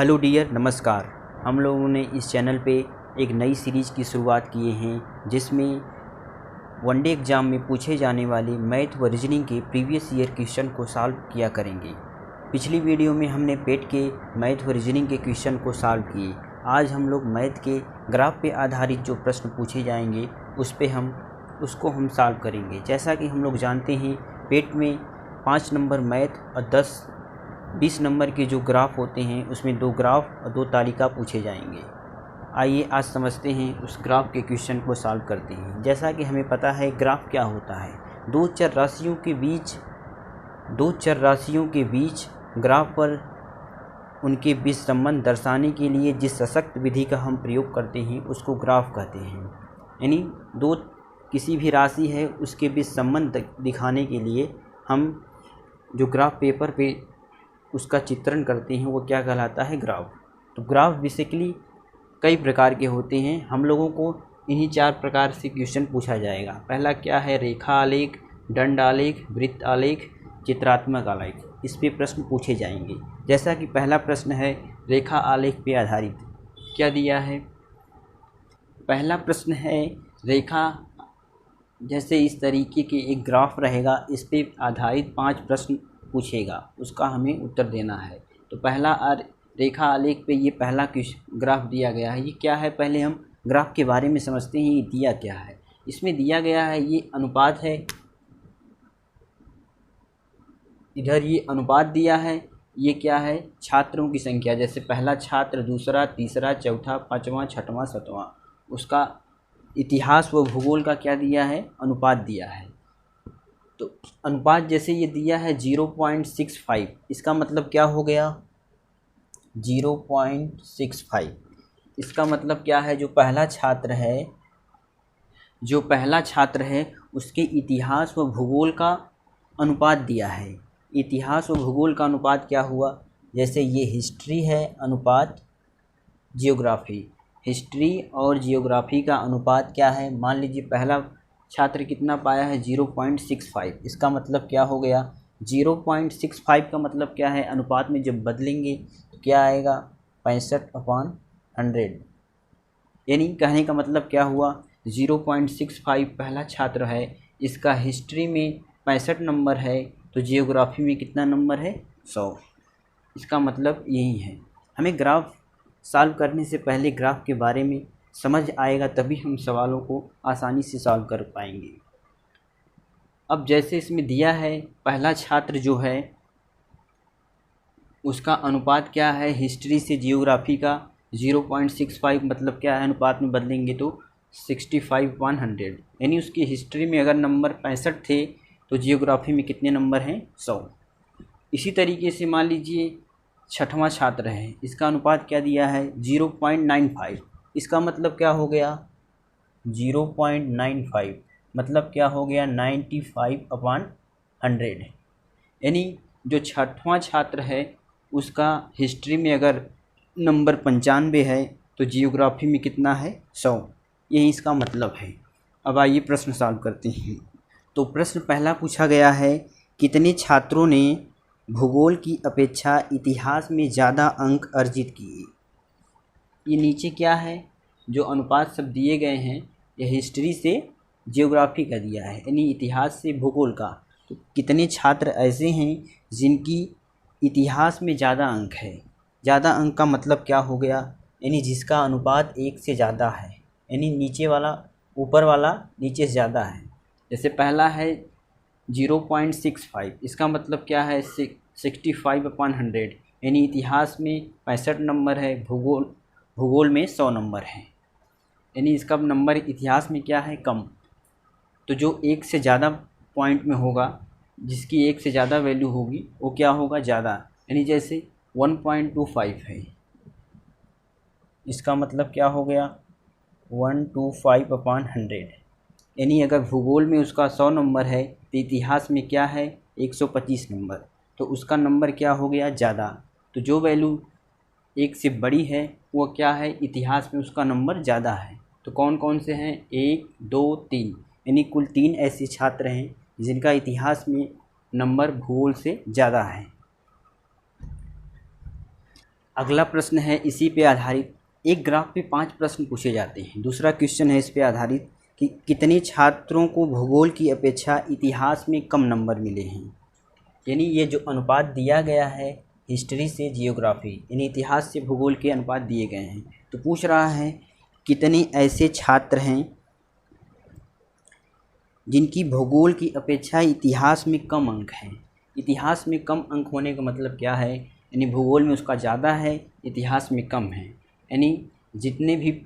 Hello dear, नमस्कार। हम लोगों ने इस चैनल पे एक नई सीरीज़ की शुरुआत किए हैं जिसमें वनडे एग्ज़ाम में पूछे जाने वाले मैथ व रीजनिंग के प्रीवियस ईयर क्वेश्चन को सॉल्व किया करेंगे। पिछली वीडियो में हमने पेट के मैथ व रीजनिंग के क्वेश्चन को सॉल्व किए। आज हम लोग मैथ के ग्राफ पे आधारित जो प्रश्न पूछे जाएंगे उसको हम सॉल्व करेंगे। जैसा कि हम लोग जानते हैं, पेट में 5 नंबर मैथ और 20 नंबर के जो ग्राफ होते हैं उसमें 2 ग्राफ और 2 तालिका पूछे जाएंगे। आइए आज समझते हैं, उस ग्राफ के क्वेश्चन को सॉल्व करते हैं। जैसा कि हमें पता है ग्राफ क्या होता है। दो चर राशियों के बीच ग्राफ पर उनके बीच संबंध दर्शाने के लिए जिस सशक्त विधि का हम प्रयोग करते हैं उसको ग्राफ कहते हैं। यानी दो किसी भी राशि है उसके बीच संबंध दिखाने के लिए हम जो ग्राफ पेपर पे उसका चित्रण करते हैं वो क्या कहलाता है, ग्राफ। तो ग्राफ बेसिकली कई प्रकार के होते हैं। हम लोगों को इन्हीं 4 प्रकार से क्वेश्चन पूछा जाएगा। पहला क्या है, रेखा आलेख, दंड आलेख, वृत्त आलेख, चित्रात्मक आलेख। इस पे प्रश्न पूछे जाएंगे। जैसा कि पहला प्रश्न है रेखा आलेख पे आधारित। क्या दिया है, पहला प्रश्न है रेखा, जैसे इस तरीके के एक ग्राफ रहेगा, इस पे आधारित 5 प्रश्न पूछेगा, उसका हमें उत्तर देना है। तो पहला रेखा आलेख पे ये पहला ग्राफ दिया गया है। ये क्या है, पहले हम ग्राफ के बारे में समझते हैं। ये दिया क्या है, इसमें दिया गया है ये अनुपात है। इधर ये अनुपात दिया है। ये क्या है, छात्रों की संख्या, जैसे पहला छात्र, दूसरा, तीसरा, चौथा, पाँचवा, छठवां, सातवां, उसका इतिहास व भूगोल का क्या दिया है, अनुपात दिया है। तो अनुपात जैसे ये दिया है 0.65, इसका मतलब क्या हो गया, 0.65। इसका मतलब क्या है, जो पहला छात्र है उसके इतिहास व भूगोल का अनुपात दिया है। इतिहास व भूगोल का अनुपात क्या हुआ, जैसे ये हिस्ट्री है अनुपात जियोग्राफी, हिस्ट्री और जियोग्राफी का अनुपात क्या है। मान लीजिए पहला छात्र कितना पाया है, 0.65। इसका मतलब क्या हो गया, 0.65 का मतलब क्या है, अनुपात में जब बदलेंगे तो क्या आएगा, 65/100। यानी कहने का मतलब क्या हुआ, 0.65 पहला छात्र है, इसका हिस्ट्री में 65 नंबर है, तो जियोग्राफी में कितना नंबर है, 100। इसका मतलब यही है। हमें ग्राफ सॉल्व करने से पहले ग्राफ के बारे में समझ आएगा, तभी हम सवालों को आसानी से सॉल्व कर पाएंगे। अब जैसे इसमें दिया है पहला छात्र जो है उसका अनुपात क्या है, हिस्ट्री से जियोग्राफी का 0.65, मतलब क्या है, अनुपात में बदलेंगे तो 65/100। यानी उसकी हिस्ट्री में अगर नंबर 65 थे तो जियोग्राफी में कितने नंबर हैं, 100। इसी तरीके से मान लीजिए छठवां छात्र है, इसका अनुपात क्या दिया है, 0.95। इसका मतलब क्या हो गया, 0.95 मतलब क्या हो गया, 95/100। यानी जो छठवां छात्र है उसका हिस्ट्री में अगर नंबर 95 है तो जियोग्राफी में कितना है, 100। यही इसका मतलब है। अब आइए प्रश्न सॉल्व करते हैं। तो प्रश्न पहला पूछा गया है, कितने छात्रों ने भूगोल की अपेक्षा इतिहास में ज़्यादा अंक अर्जित किए। ये नीचे क्या है, जो अनुपात सब दिए गए हैं, ये हिस्ट्री से जियोग्राफी का दिया है, यानी इतिहास से भूगोल का। तो कितने छात्र ऐसे हैं जिनकी इतिहास में ज़्यादा अंक है। ज़्यादा अंक का मतलब क्या हो गया, यानी जिसका अनुपात 1 से ज़्यादा है, यानी नीचे वाला ऊपर वाला नीचे से ज़्यादा है। जैसे पहला है 0.65, इसका मतलब क्या है, 65/100, यानी इतिहास में 65 नंबर है, भूगोल में 100 नंबर है, यानी इसका नंबर इतिहास में क्या है, कम। तो जो 1 से ज़्यादा पॉइंट में होगा, जिसकी 1 से ज़्यादा वैल्यू होगी वो क्या होगा, ज़्यादा। यानी जैसे 1.25 है, इसका मतलब क्या हो गया, 125/100। यानी अगर भूगोल में उसका 100 नंबर है तो इतिहास में क्या है, 125 नंबर, तो उसका नंबर क्या हो गया, ज़्यादा। तो जो वैल्यू 1 से बड़ी है वो क्या है, इतिहास में उसका नंबर ज़्यादा है। तो कौन कौन से हैं, 1, 2, 3, यानी कुल 3 ऐसे छात्र हैं जिनका इतिहास में नंबर भूगोल से ज़्यादा है। अगला प्रश्न है इसी पे आधारित, एक ग्राफ पे 5 प्रश्न पूछे जाते हैं। दूसरा क्वेश्चन है इस पे आधारित कि कितने छात्रों को भूगोल की अपेक्षा इतिहास में कम नंबर मिले हैं। यानी ये जो अनुपात दिया गया है हिस्ट्री से जियोग्राफी, यानी इतिहास से भूगोल के अनुपात दिए गए हैं, तो पूछ रहा है कितने ऐसे छात्र हैं जिनकी भूगोल की अपेक्षा इतिहास में कम अंक हैं। इतिहास में कम अंक होने का मतलब क्या है, यानी भूगोल में उसका ज़्यादा है, इतिहास में कम है। यानी जितने भी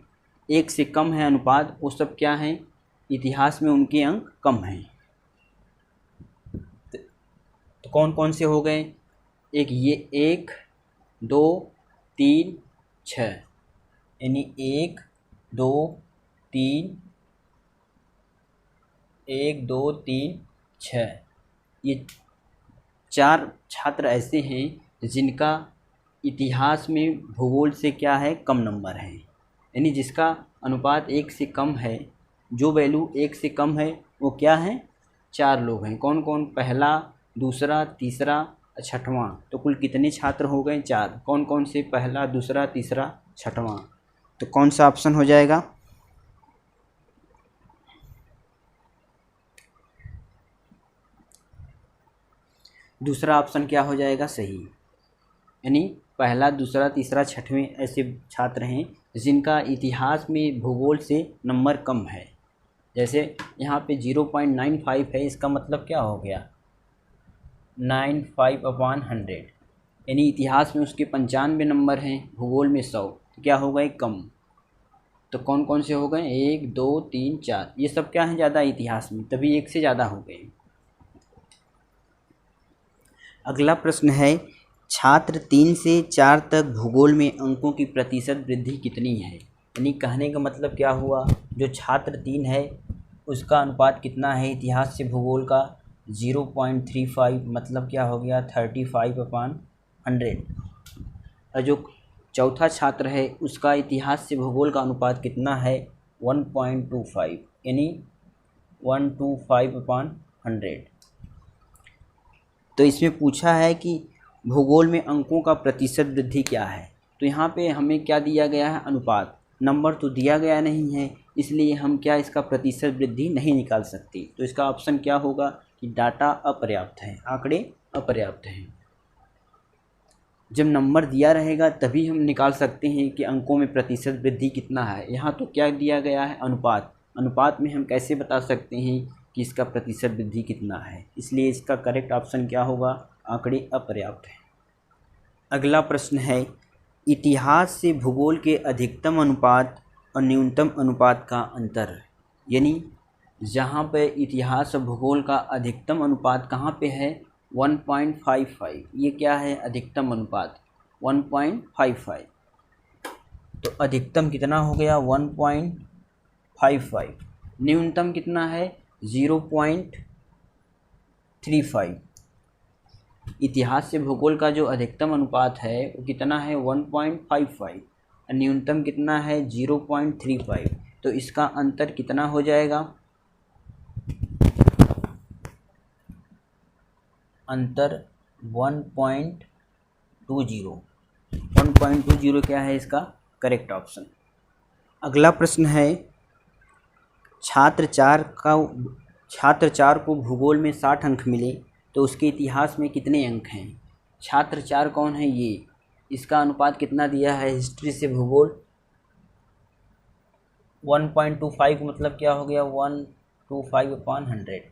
1 से कम है अनुपात वो सब क्या हैं, इतिहास में उनके अंक कम हैं। तो कौन कौन से हो गए, एक ये 1 2 3 6, यानी 1 2 3 1 2 3 6, ये 4 छात्र ऐसे हैं जिनका इतिहास में भूगोल से क्या है, कम नंबर है। यानी जिसका अनुपात 1 से कम है, जो वैल्यू 1 से कम है वो क्या है, 4 लोग हैं। कौन कौन, पहला, दूसरा, तीसरा, छठवां। तो कुल कितने छात्र हो गए, 4। कौन कौन से, पहला, दूसरा, तीसरा, छठवां। तो कौन सा ऑप्शन हो जाएगा, दूसरा ऑप्शन क्या हो जाएगा सही। यानी पहला, दूसरा, तीसरा, छठवें ऐसे छात्र हैं जिनका इतिहास में भूगोल से नंबर कम है। जैसे यहाँ पे 0.95 है, इसका मतलब क्या हो गया, 95/100, यानी इतिहास में उसके 95 नंबर हैं, भूगोल में 100, तो क्या हो गए, कम। तो कौन कौन से हो गए, 1 2 3 4, ये सब क्या है, ज़्यादा इतिहास में, तभी 1 से ज़्यादा हो गए। अगला प्रश्न है छात्र 3 से 4 तक भूगोल में अंकों की प्रतिशत वृद्धि कितनी है। यानी कहने का मतलब क्या हुआ, जो छात्र 3 है उसका अनुपात कितना है इतिहास से भूगोल का, 0.35, मतलब क्या हो गया, 35/100। और जो चौथा छात्र है उसका इतिहास से भूगोल का अनुपात कितना है, 1.25, यानी 125/100। तो इसमें पूछा है कि भूगोल में अंकों का प्रतिशत वृद्धि क्या है। तो यहाँ पे हमें क्या दिया गया है, अनुपात, नंबर तो दिया गया नहीं है, इसलिए हम क्या इसका प्रतिशत वृद्धि नहीं निकाल सकते। तो इसका ऑप्शन क्या होगा कि डाटा अपर्याप्त है, आंकड़े अपर्याप्त हैं। जब नंबर दिया रहेगा तभी हम निकाल सकते हैं कि अंकों में प्रतिशत वृद्धि कितना है। यहाँ तो क्या दिया गया है, अनुपात, अनुपात में हम कैसे बता सकते हैं कि इसका प्रतिशत वृद्धि कितना है, इसलिए इसका करेक्ट ऑप्शन क्या होगा, आंकड़े अपर्याप्त है। अगला प्रश्न है इतिहास से भूगोल के अधिकतम अनुपात और न्यूनतम अनुपात का अंतर। यानी जहाँ पे इतिहास और भूगोल का अधिकतम अनुपात कहाँ पे है, 1.55, ये क्या है, अधिकतम अनुपात 1.55। तो अधिकतम कितना हो गया, 1.55, न्यूनतम कितना है, 0.35। इतिहास से भूगोल का जो अधिकतम अनुपात है वो कितना है, 1.55, न्यूनतम कितना है, 0.35। तो इसका अंतर कितना हो जाएगा, अंतर 1.20 क्या है इसका करेक्ट ऑप्शन। अगला प्रश्न है छात्र 4 को भूगोल में 60 अंक मिले तो उसके इतिहास में कितने अंक हैं। छात्र 4 कौन है, ये, इसका अनुपात कितना दिया है हिस्ट्री से भूगोल, 1.25, मतलब क्या हो गया, 125/100।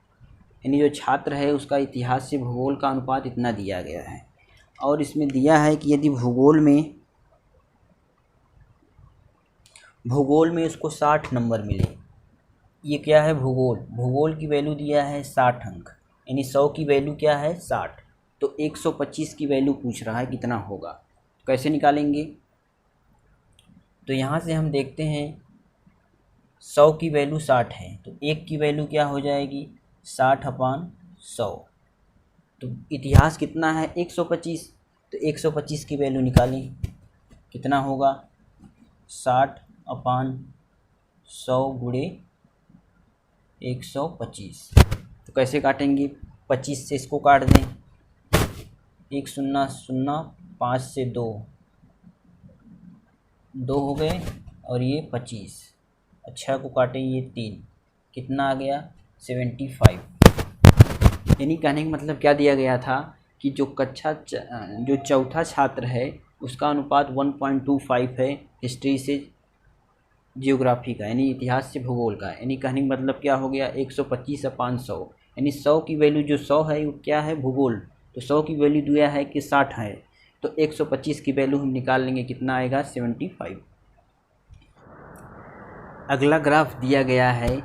यानी जो छात्र है उसका इतिहास से भूगोल का अनुपात इतना दिया गया है। और इसमें दिया है कि यदि भूगोल में उसको 60 नंबर मिले, ये क्या है, भूगोल की वैल्यू दिया है 60 अंक, यानी 100 की वैल्यू क्या है 60, तो 125 की वैल्यू पूछ रहा है कितना होगा, कैसे निकालेंगे। तो यहाँ से हम देखते हैं 100 की वैल्यू 60 है, तो 1 की वैल्यू क्या हो जाएगी, 60/100। तो इतिहास कितना है 125, तो 125 की वैल्यू निकालें, कितना होगा, 60/100 गुणे 125। तो कैसे काटेंगे, 25 से इसको काट दें, 1 0 0, 5 से 2, 2 हो गए और ये 25, अच्छा को काटे ये 3, कितना आ गया 75। यानी कहने का मतलब क्या दिया गया था कि जो चौथा छात्र है उसका अनुपात 1.25 है हिस्ट्री से जियोग्राफी का, यानी इतिहास से भूगोल का। यानी कहने का मतलब क्या हो गया 125 और 500, यानी 100 की वैल्यू जो 100 है वो क्या है भूगोल, तो 100 की वैल्यू दिया है कि 60 है, तो 125 की वैल्यू हम निकाल लेंगे, कितना आएगा 75। अगला ग्राफ दिया गया है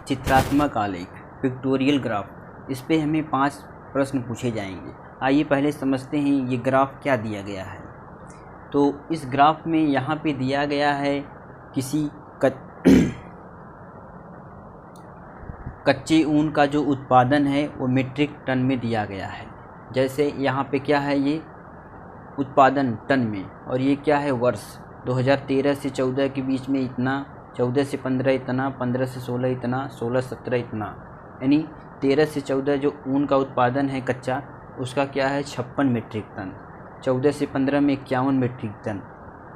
चित्रात्मक आलेख, पिक्टोरियल ग्राफ। इस पे हमें 5 प्रश्न पूछे जाएंगे। आइए पहले समझते हैं ये ग्राफ क्या दिया गया है। तो इस ग्राफ में यहाँ पे दिया गया है किसी कच्चे ऊन का जो उत्पादन है वो मीट्रिक टन में दिया गया है। जैसे यहाँ पे क्या है ये उत्पादन टन में, और ये क्या है वर्ष 2013 से 14 के बीच में इतना, 14 से 15 इतना, 15 से 16 इतना, 16 17 इतना, यानी 13 से 14 जो ऊन का उत्पादन है कच्चा उसका क्या है 56 मीट्रिक टन, 14 से 15 में 51 मीट्रिक टन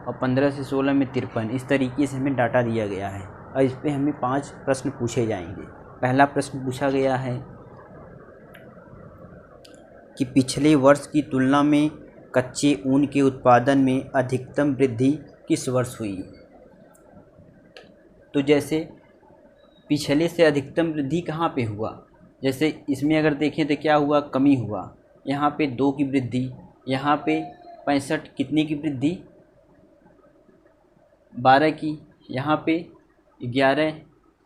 और 15 से 16 में 53। इस तरीके से हमें डाटा दिया गया है और इस पर हमें 5 प्रश्न पूछे जाएंगे। पहला प्रश्न पूछा गया है कि पिछले वर्ष की तुलना में कच्चे ऊन के उत्पादन में अधिकतम वृद्धि किस वर्ष हुई। तो जैसे पिछले से अधिकतम वृद्धि कहाँ पे हुआ, जैसे इसमें अगर देखें तो क्या हुआ कमी हुआ, यहाँ पे 2 की वृद्धि, यहाँ पे 65 कितने की वृद्धि 12 की, यहाँ पे 11,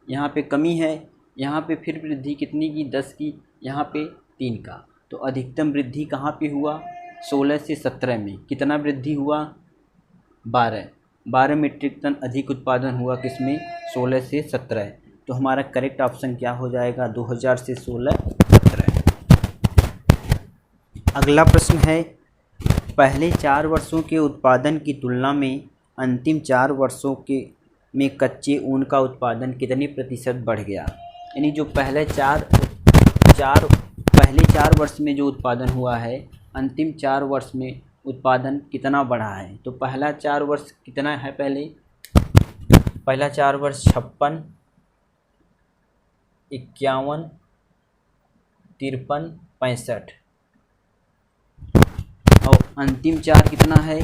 यहाँ पे कमी है, यहाँ पे फिर वृद्धि कितनी की 10 की, यहाँ पे 3 का। तो अधिकतम वृद्धि कहाँ पे हुआ 16 से 17 में, कितना वृद्धि हुआ 12 मीट्रिक टन अधिक उत्पादन हुआ किसमें 16 से 17। तो हमारा करेक्ट ऑप्शन क्या हो जाएगा 2000 से 16 17। अगला प्रश्न है पहले 4 वर्षों के उत्पादन की तुलना में अंतिम 4 वर्षों में कच्चे ऊन का उत्पादन कितने प्रतिशत बढ़ गया। यानी जो पहले 4 वर्ष में जो उत्पादन हुआ है अंतिम 4 वर्ष में उत्पादन कितना बढ़ा है। तो पहला 4 वर्ष कितना है, पहला 4 वर्ष 56, 51, 53, 65 और अंतिम 4 कितना है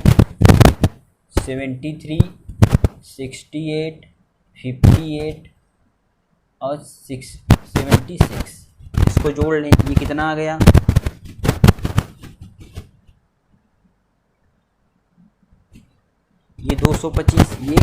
73, 68, 58 और 76। इसको जोड़ लें, ये कितना आ गया ये 225, ये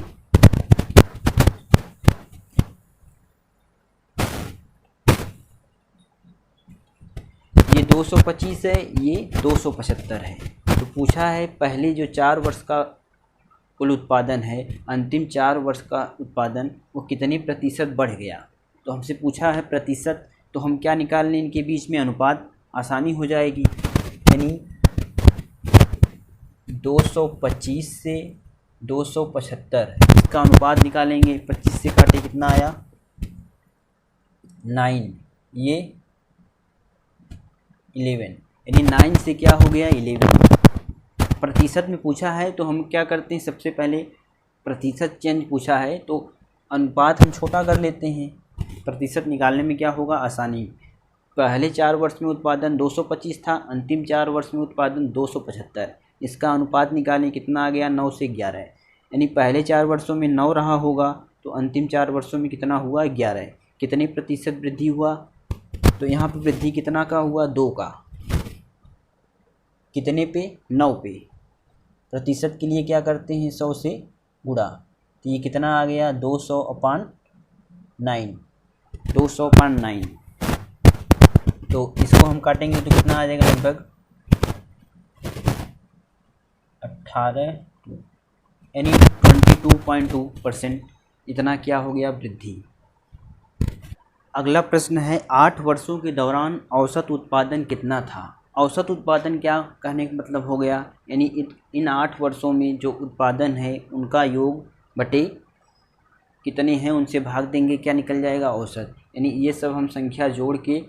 225 है, ये 275 है। तो पूछा है पहले जो 4 वर्ष का कुल उत्पादन है अंतिम 4 वर्ष का उत्पादन वो कितने प्रतिशत बढ़ गया। तो हमसे पूछा है प्रतिशत, तो हम क्या निकाल लें इनके बीच में अनुपात, आसानी हो जाएगी। यानी 225 से 275 इसका अनुपात निकालेंगे, 25 से काटे कितना आया 9, ये 11, यानी 9 से क्या हो गया 11। प्रतिशत में पूछा है तो हम क्या करते हैं, सबसे पहले प्रतिशत चेंज पूछा है तो अनुपात हम छोटा कर लेते हैं, प्रतिशत निकालने में क्या होगा आसानी। पहले 4 वर्ष में उत्पादन 225 था, अंतिम 4 वर्ष में उत्पादन 275, इसका अनुपात निकालें कितना आ गया 9 से 11, यानी पहले 4 वर्षों में 9 रहा होगा तो अंतिम 4 वर्षों में कितना हुआ 11। कितने प्रतिशत वृद्धि हुआ, तो यहाँ पर वृद्धि कितना का हुआ 2 का, कितने पे 9 पे। प्रतिशत के लिए क्या करते हैं 100 से गुणा, तो ये कितना आ गया 200/9, 200/9। तो इसको हम काटेंगे तो कितना आ जाएगा लगभग 18, यानी 22.2% इतना क्या हो गया वृद्धि। अगला प्रश्न है 8 वर्षों के दौरान औसत उत्पादन कितना था। औसत उत्पादन क्या कहने का मतलब हो गया, यानी इन 8 वर्षों में जो उत्पादन है उनका योग बटे कितने हैं उनसे भाग देंगे, क्या निकल जाएगा औसत। यानी ये सब हम संख्या जोड़ के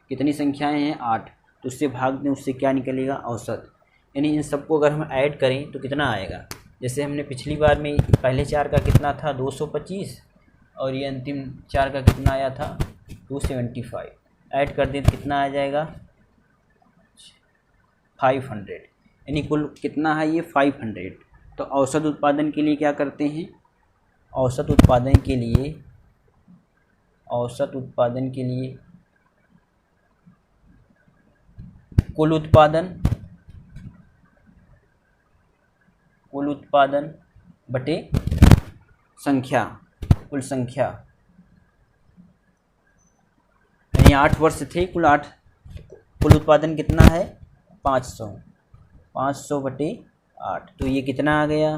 कितनी संख्याएं हैं 8, तो उससे भाग दें, उससे क्या निकलेगा औसत। यानी इन सबको अगर हम ऐड करें तो कितना आएगा जैसे हमने पिछली बार में पहले 4 का कितना था 225 और ये अंतिम 4 का कितना आया था 275, ऐड कर दें तो कितना आ जाएगा 500, यानी कुल कितना है ये 500। तो औसत उत्पादन के लिए क्या करते हैं, औसत उत्पादन के लिए कुल उत्पादन बटे संख्या, कुल संख्या, यानी 8 वर्ष थे, कुल उत्पादन कितना है 500 बटे 8, तो ये कितना आ गया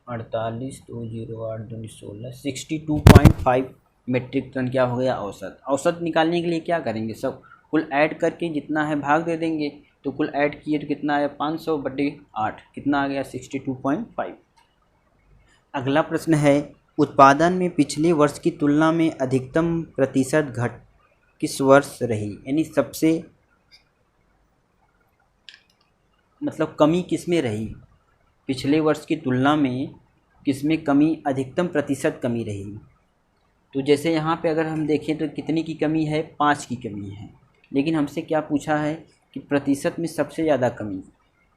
48 208 2 16 62.5 मीट्रिक टन क्या हो गया औसत निकालने के लिए क्या करेंगे, सब कुल ऐड करके जितना है भाग दे देंगे। तो कुल ऐड किए तो कितना आया 500 बटे 8, कितना आ गया 62.5। अगला प्रश्न है उत्पादन में पिछले वर्ष की तुलना में अधिकतम प्रतिशत घट किस वर्ष रही, यानी सबसे मतलब कमी किस में रही, पिछले वर्ष की तुलना में किस में कमी, अधिकतम प्रतिशत कमी रही। तो जैसे यहाँ पे अगर हम देखें तो कितनी की कमी है 5 की कमी है, लेकिन हमसे क्या पूछा है कि प्रतिशत में सबसे ज़्यादा कमी,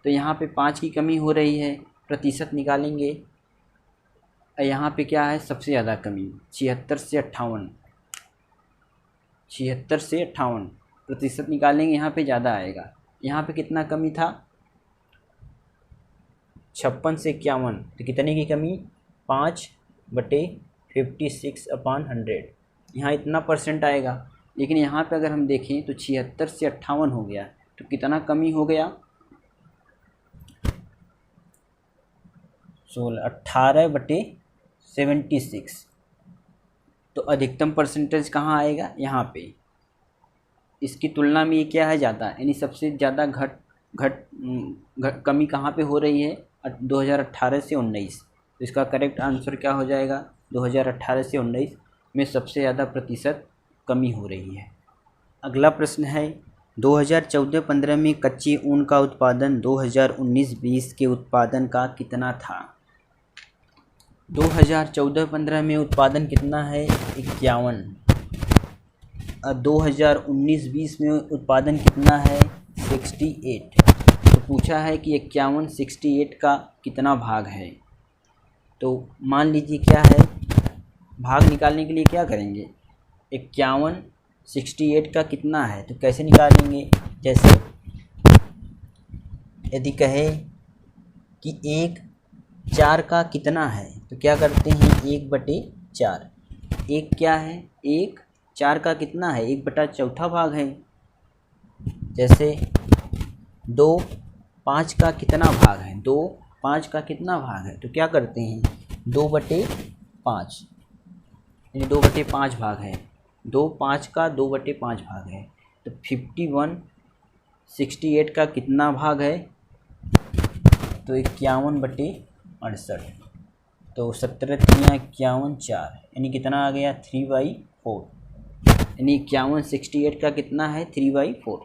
तो यहाँ पे 5 की कमी हो रही है, प्रतिशत निकालेंगे, यहाँ पे क्या है सबसे ज़्यादा कमी 76 से 58 प्रतिशत निकालेंगे, यहाँ पे ज़्यादा आएगा। यहाँ पे कितना कमी था 56 से 51, तो कितने की कमी 5 बटे 56/100, यहाँ इतना परसेंट आएगा। लेकिन यहाँ पे अगर हम देखें तो 76 से 58 हो गया, तो कितना कमी हो गया 18 बटे 76। तो अधिकतम परसेंटेज कहाँ आएगा यहाँ पे, इसकी तुलना में ये क्या है ज़्यादा, यानी सबसे ज़्यादा कमी कहाँ पे हो रही है 2018 से 19। तो इसका करेक्ट आंसर क्या हो जाएगा 2018 से 19 में सबसे ज़्यादा प्रतिशत कमी हो रही है। अगला प्रश्न है 2014-15 में कच्चे ऊन का उत्पादन 2019-20 के उत्पादन का कितना था। 2014-15 में उत्पादन कितना है 51, 2019-20 में उत्पादन कितना है 68। तो पूछा है कि 51 68 का कितना भाग है। तो मान लीजिए क्या है, भाग निकालने के लिए क्या करेंगे, 51 68 का कितना है तो कैसे निकालेंगे, जैसे यदि कहे कि 1 4 का कितना है तो क्या करते हैं 1/4, 1 क्या है 1 4 का कितना है 1/4 भाग है। जैसे 2 5 का कितना भाग है, 2 5 का कितना भाग है तो क्या करते हैं 2/5, यानी 2/5 भाग है, 2 5 का 2/5 भाग है। तो 51 68 का कितना भाग है तो 51/68, तो 17 3 51 4, यानी कितना आ गया 3/4, यानी 51 68 का कितना है 3/4।